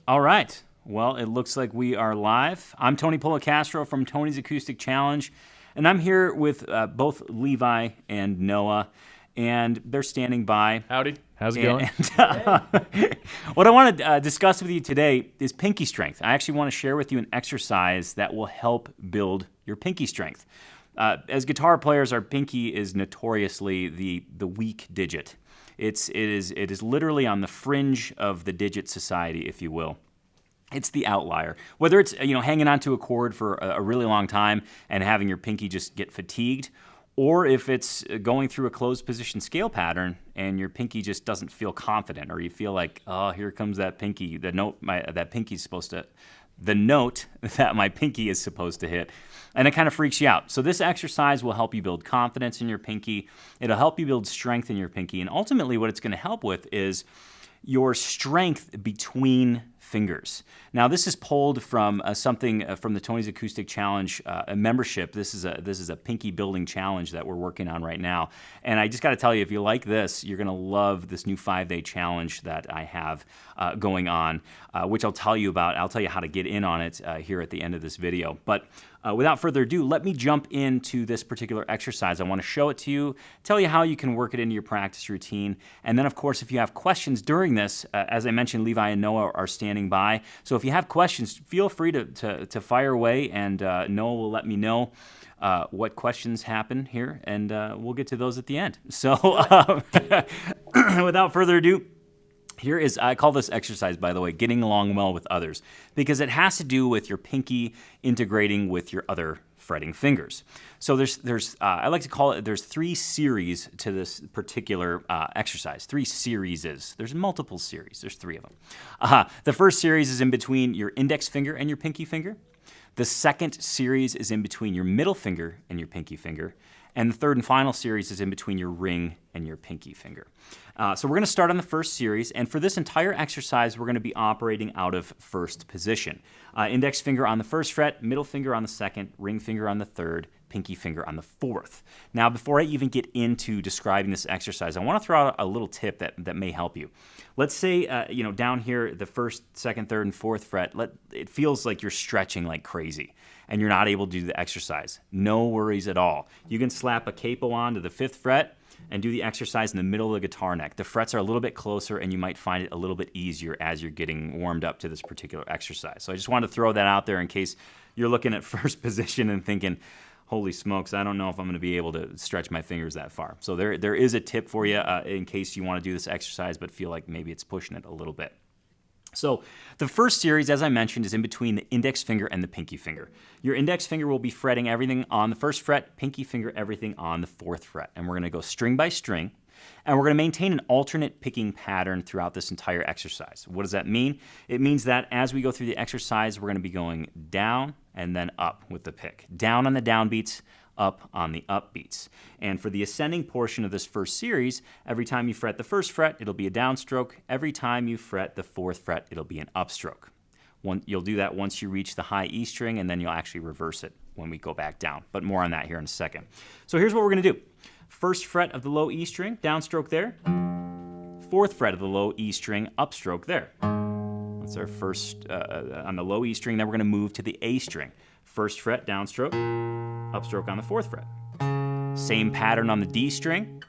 All right. Well, it looks like we are live. I'm Tony Policastro from Tony's Acoustic Challenge, and I'm here with both Levi and Noah, and they're standing by. Howdy. How's it going? What I want to discuss with you today is pinky strength. I actually want to share with you an exercise that will help build your pinky strength. As guitar players, our pinky is notoriously the weak digit. It is literally on the fringe of the digit society, if you will. It's the outlier. Whether it's hanging onto a chord for a really long time and having your pinky just get fatigued, or if it's going through a closed position scale pattern and your pinky just doesn't feel confident, or you feel like, oh, here comes that pinky, the note that my pinky is supposed to hit, and it kind of freaks you out. So this exercise will help you build confidence in your pinky. It'll help you build strength in your pinky, and ultimately what it's going to help with is your strength between fingers. Now, this is pulled from something from the Tony's Acoustic Challenge a membership. This is a pinky building challenge that we're working on right now. And I just got to tell you, if you like this, you're going to love this new 5-day challenge that I have going on, which I'll tell you about. I'll tell you how to get in on it here at the end of this video. But without further ado, let me jump into this particular exercise. I want to show it to you, tell you how you can work it into your practice routine. And then, of course, if you have questions during this, as I mentioned, Levi and Noah are standing by. So if you have questions, feel free to fire away, and Noah will let me know what questions happen here, and we'll get to those at the end. So without further ado, I call this exercise, by the way, getting along well with others, because it has to do with your pinky integrating with your other fretting fingers. So I like to call it, there's 3 series to this particular exercise. 3 series. There's multiple series. There's 3 of them. The first series is in between your index finger and your pinky finger. The second series is in between your middle finger and your pinky finger. And the third and final series is in between your ring and your pinky finger. So we're going to start on the first series, and for this entire exercise, we're going to be operating out of first position. Index finger on the first fret, middle finger on the second, ring finger on the third, pinky finger on the fourth. Now, before I even get into describing this exercise, I want to throw out a little tip that may help you. Let's say, down here, the first, second, third, and fourth fret, it feels like you're stretching like crazy, and you're not able to do the exercise. No worries at all. You can slap a capo on to the 5th fret and do the exercise in the middle of the guitar neck. The frets are a little bit closer, and you might find it a little bit easier as you're getting warmed up to this particular exercise. So I just wanted to throw that out there in case you're looking at first position and thinking, holy smokes, I don't know if I'm going to be able to stretch my fingers that far. So there is a tip for you in case you want to do this exercise but feel like maybe it's pushing it a little bit. So the first series, as I mentioned, is in between the index finger and the pinky finger. Your index finger will be fretting everything on the first fret, pinky finger everything on the 4th fret. And we're going to go string by string, and we're going to maintain an alternate picking pattern throughout this entire exercise. What does that mean? It means that as we go through the exercise, we're going to be going down and then up with the pick. Down on the downbeats, up on the upbeats. And for the ascending portion of this first series, every time you fret the 1st fret, it'll be a downstroke. Every time you fret the 4th fret, it'll be an upstroke. You'll do that once you reach the high E string, and then you'll actually reverse it when we go back down. But more on that here in a second. So here's what we're going to do. 1st fret of the low E string, downstroke there. 4th fret of the low E string, upstroke there. That's our first on the low E string. Then we're going to move to the A string. 1st fret, downstroke, upstroke on the 4th fret. Same pattern on the D string.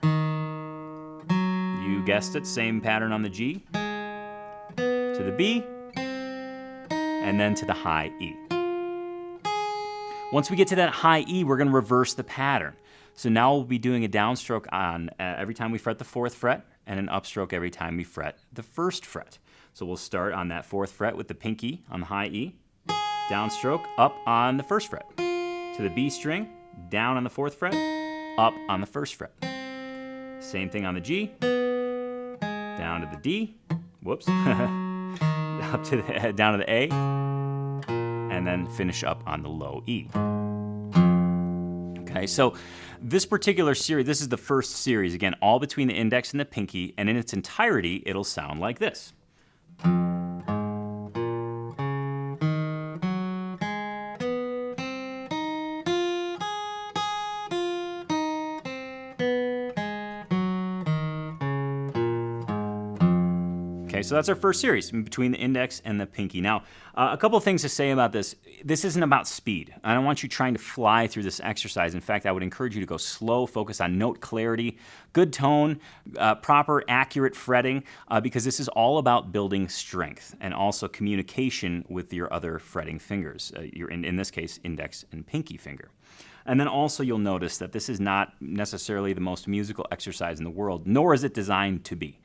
You guessed it, same pattern on the G, to the B, and then to the high E. Once we get to that high E, we're going to reverse the pattern. So now we'll be doing a downstroke on every time we fret the 4th fret, and an upstroke every time we fret the 1st fret. So we'll start on that 4th fret with the pinky on the high E, downstroke up on the 1st fret, to the B string, down on the 4th fret, up on the 1st fret. Same thing on the G, down to the D, whoops, up to down to the A, and then finish up on the low E. Okay, so this particular series, this is the first series, again, all between the index and the pinky, and in its entirety, it'll sound like this. Okay, So that's our first series between the index and the pinky. Now, a couple of things to say about this. This isn't about speed. I don't want you trying to fly through this exercise. In fact, I would encourage you to go slow, focus on note clarity, good tone, proper, accurate fretting, because this is all about building strength and also communication with your other fretting fingers, in this case, index and pinky finger. And then also you'll notice that this is not necessarily the most musical exercise in the world, nor is it designed to be.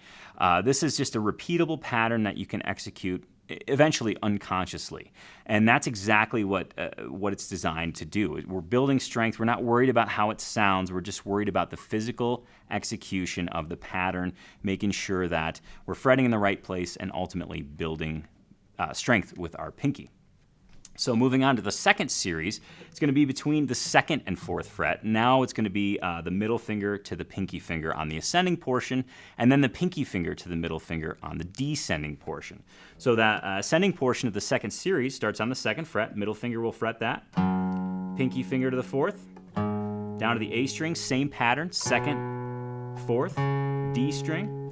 This is just a repeatable pattern that you can execute eventually unconsciously. And that's exactly what it's designed to do. We're building strength. We're not worried about how it sounds. We're just worried about the physical execution of the pattern, making sure that we're fretting in the right place and ultimately building strength with our pinky. So moving on to the second series, it's going to be between the 2nd and 4th fret. Now it's going to be the middle finger to the pinky finger on the ascending portion, and then the pinky finger to the middle finger on the descending portion. So that ascending portion of the 2nd series starts on the 2nd fret. Middle finger will fret that. Pinky finger to the 4th. Down to the A string, same pattern, 2nd, 4th, D string.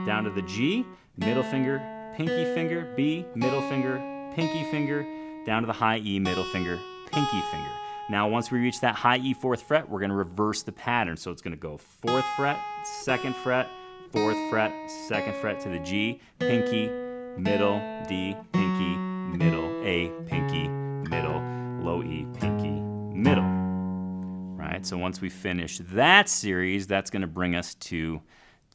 Down to the G, middle finger, pinky finger, B, middle finger, pinky finger, down to the high E, middle finger, pinky finger. Now, once we reach that high E 4th fret, we're going to reverse the pattern. So it's going to go 4th fret, 2nd fret, 4th fret, 2nd fret to the G, pinky, middle, D, pinky, middle, A, pinky, middle, low E, pinky, middle. Right? So once we finish that series, that's going to bring us to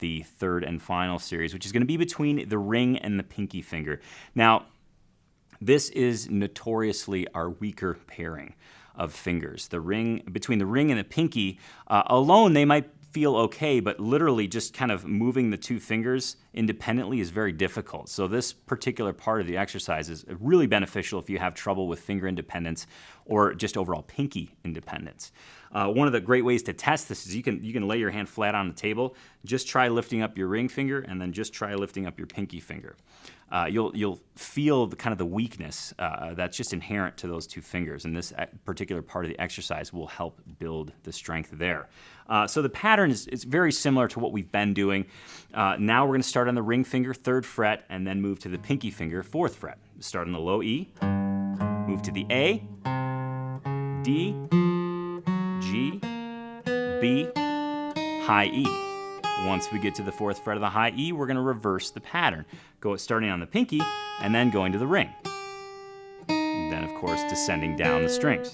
the 3rd and final series, which is going to be between the ring and the pinky finger. Now, this is notoriously our weaker pairing of fingers. Between the ring and the pinky, alone they might feel okay, but literally just kind of moving the two fingers independently is very difficult. So this particular part of the exercise is really beneficial if you have trouble with finger independence or just overall pinky independence. One of the great ways to test this is you can lay your hand flat on the table, just try lifting up your ring finger, and then just try lifting up your pinky finger. You'll feel the weakness that's just inherent to those two fingers, and this particular part of the exercise will help build the strength there. So the pattern is very similar to what we've been doing. Now we're going to start on the ring finger, 3rd fret, and then move to the pinky finger, 4th fret. Start on the low E, move to the A, D, G, B, high E. Once we get to the 4th fret of the high E, we're going to reverse the pattern. Starting on the pinky and then going to the ring. And then, of course, descending down the strings.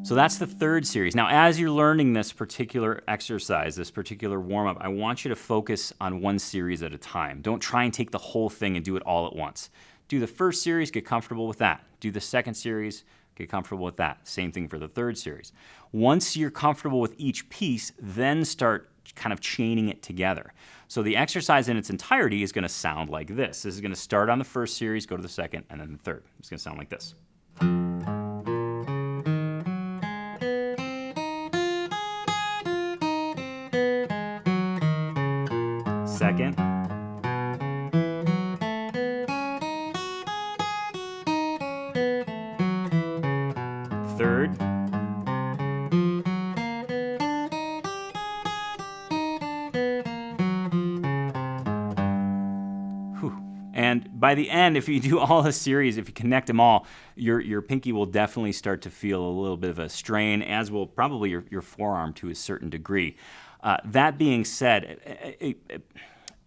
So that's the 3rd series. Now, as you're learning this particular exercise, this particular warm-up, I want you to focus on one series at a time. Don't try and take the whole thing and do it all at once. Do the 1st series, get comfortable with that. Do the 2nd series, get comfortable with that. Same thing for the 3rd series. Once you're comfortable with each piece, then start kind of chaining it together. So the exercise in its entirety is going to sound like this. This is going to start on the 1st series, go to the 2nd, and then the 3rd. It's going to sound like this. 2nd, 3rd, 'Whew. And by the end, if you do all the series, if you connect them all, your pinky will definitely start to feel a little bit of a strain, as will probably your forearm to a certain degree. That being said,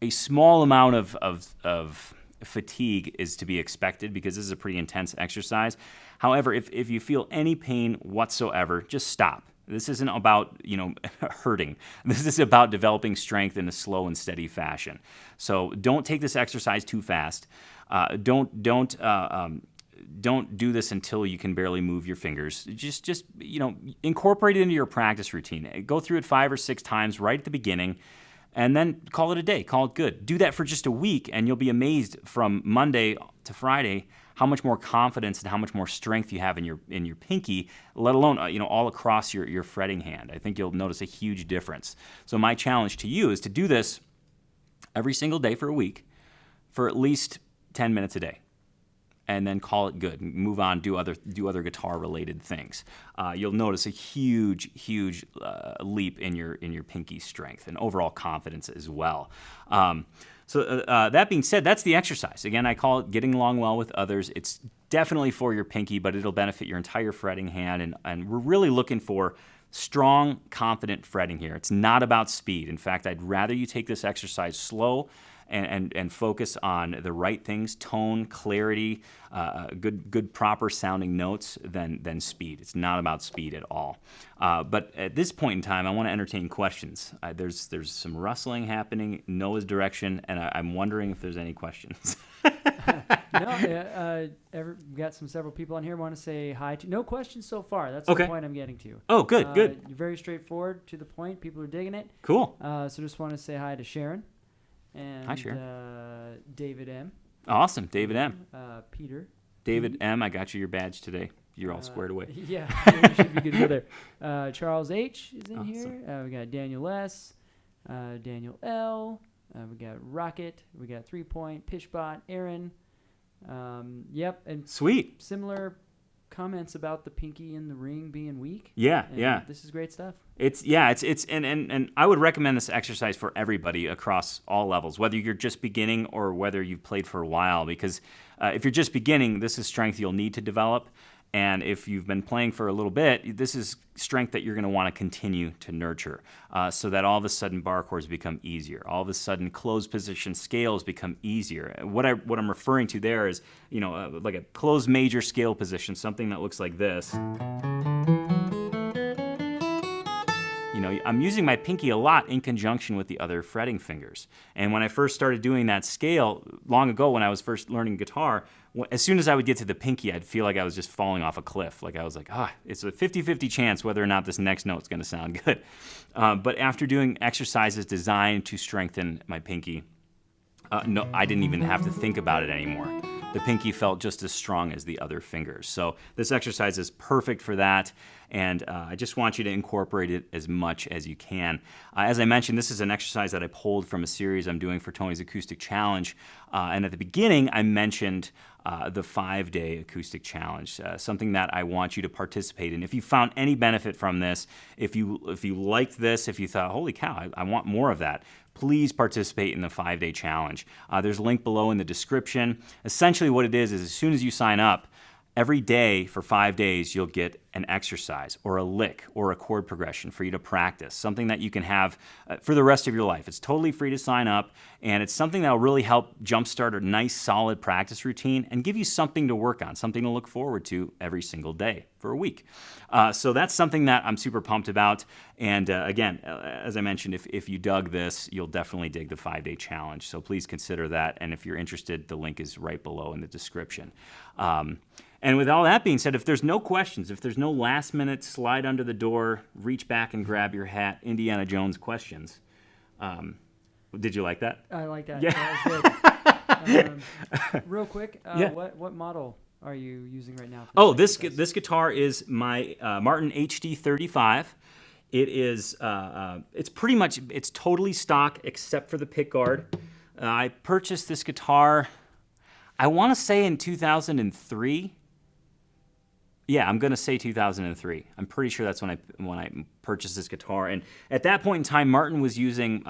a small amount of fatigue is to be expected because this is a pretty intense exercise. However, if you feel any pain whatsoever, just stop. This isn't about hurting. This is about developing strength in a slow and steady fashion. So don't take this exercise too fast. Don't do this until you can barely move your fingers. Just incorporate it into your practice routine. Go through it 5 or 6 times right at the beginning, and then call it a day. Call it good. Do that for just a week, and you'll be amazed from Monday to Friday how much more confidence and how much more strength you have in your pinky, let alone all across your fretting hand. I think you'll notice a huge difference. So my challenge to you is to do this every single day for a week for at least 10 minutes a day. and then call it good. Move on, do other guitar-related things. You'll notice a huge leap in your pinky strength and overall confidence as well. So that being said, that's the exercise. Again, I call it getting along well with others. It's definitely for your pinky, but it'll benefit your entire fretting hand, and we're really looking for strong, confident fretting here. It's not about speed. In fact, I'd rather you take this exercise slow and focus on the right things, tone, clarity, good proper sounding notes than speed. It's not about speed at all. But at this point in time, I want to entertain questions. There's some rustling happening in Noah's direction, and I'm wondering if there's any questions. No, we've got several people on here want to say hi to. No questions so far. That's Okay. the point I'm getting to. Oh, good. You're very straightforward, to the point. People are digging it. Cool. So just want to say hi to Sharon. And Hi, Sharon. David M. Awesome, David M. Peter. David M. I got you your badge today. You're all squared away. Yeah, we should be good to go there. Charles H. is in Awesome. here. We got Daniel S. Daniel L. We got Rocket. We got 3 Point, Pishbot, Aaron. Yep, and Sweet. similar comments about the pinky and the ring being weak. Yeah, And yeah. This is great stuff. It's and I would recommend this exercise for everybody across all levels, whether you're just beginning or whether you've played for a while, because if you're just beginning, this is strength you'll need to develop. And if you've been playing for a little bit, this is strength that you're going to want to continue to nurture, so that all of a sudden bar chords become easier. All of a sudden closed position scales become easier. What I'm referring to there is, like a closed major scale position, something that looks like this. I'm using my pinky a lot in conjunction with the other fretting fingers. And when I first started doing that scale, long ago when I was first learning guitar, as soon as I would get to the pinky, I'd feel like I was just falling off a cliff. Like I was like, it's a 50-50 chance whether or not this next note's going to sound good. But after doing exercises designed to strengthen my pinky, no, I didn't even have to think about it anymore. The pinky felt just as strong as the other fingers. So this exercise is perfect for that, and I just want you to incorporate it as much as you can. As I mentioned, this is an exercise that I pulled from a series I'm doing for Tony's Acoustic Challenge, and at the beginning I mentioned the 5-day acoustic challenge, something that I want you to participate in. If you found any benefit from this, if you liked this, if you thought, holy cow, I want more of that, please participate in the 5-day challenge. There's a link below in the description. Essentially what it is as soon as you sign up, every day for 5 days, you'll get an exercise or a lick or a chord progression for you to practice, something that you can have for the rest of your life. It's totally free to sign up, and it's something that will really help jumpstart a nice, solid practice routine and give you something to work on, something to look forward to every single day for a week. So that's something that I'm super pumped about. And again, as I mentioned, if you dug this, you'll definitely dig the 5-day challenge. So please consider that. And if you're interested, the link is right below in the description. And with all that being said, if there's no questions, if there's no last minute slide under the door, reach back and grab your hat, Indiana Jones questions. Did you like that? I like that. Yeah. That was good. Real quick, Yeah. what model are you using right now? Oh, this guitar is my Martin HD 35. It is it's totally stock except for the pickguard. I purchased this guitar, I want to say in 2003. Yeah, I'm gonna say 2003. I'm pretty sure that's when I purchased this guitar. And at that point in time, Martin was using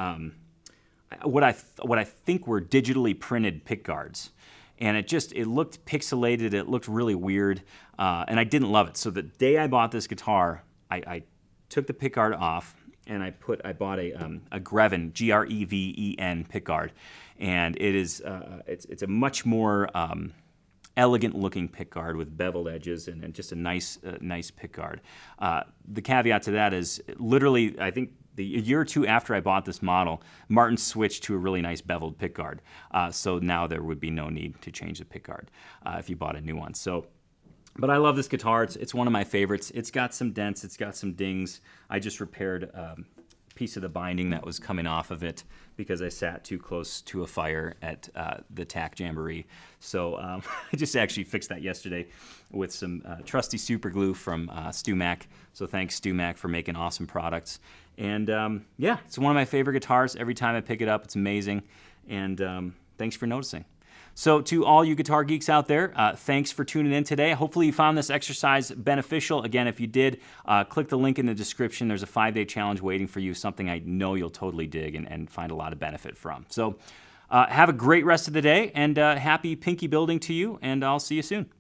what I think were digitally printed pickguards, and it looked pixelated. It looked really weird, and I didn't love it. So the day I bought this guitar, I took the pickguard off and I bought a Greven, Greven pickguard, and it is it's a much more elegant looking pickguard with beveled edges and just a nice pickguard. The caveat to that is literally, I think a year or two after I bought this model, Martin switched to a really nice beveled pickguard. So now there would be no need to change the pickguard if you bought a new one. But I love this guitar. It's one of my favorites. It's got some dents. It's got some dings. I just repaired a piece of the binding that was coming off of it because I sat too close to a fire at the TAC Jamboree. So I just actually fixed that yesterday with some trusty super glue from StewMac. So thanks, StewMac, for making awesome products. And it's one of my favorite guitars. Every time I pick it up, it's amazing. And thanks for noticing. So to all you guitar geeks out there, thanks for tuning in today. Hopefully you found this exercise beneficial. Again, if you did, click the link in the description. There's a 5-day challenge waiting for you, something I know you'll totally dig and find a lot of benefit from. So have a great rest of the day, and happy pinky building to you, and I'll see you soon.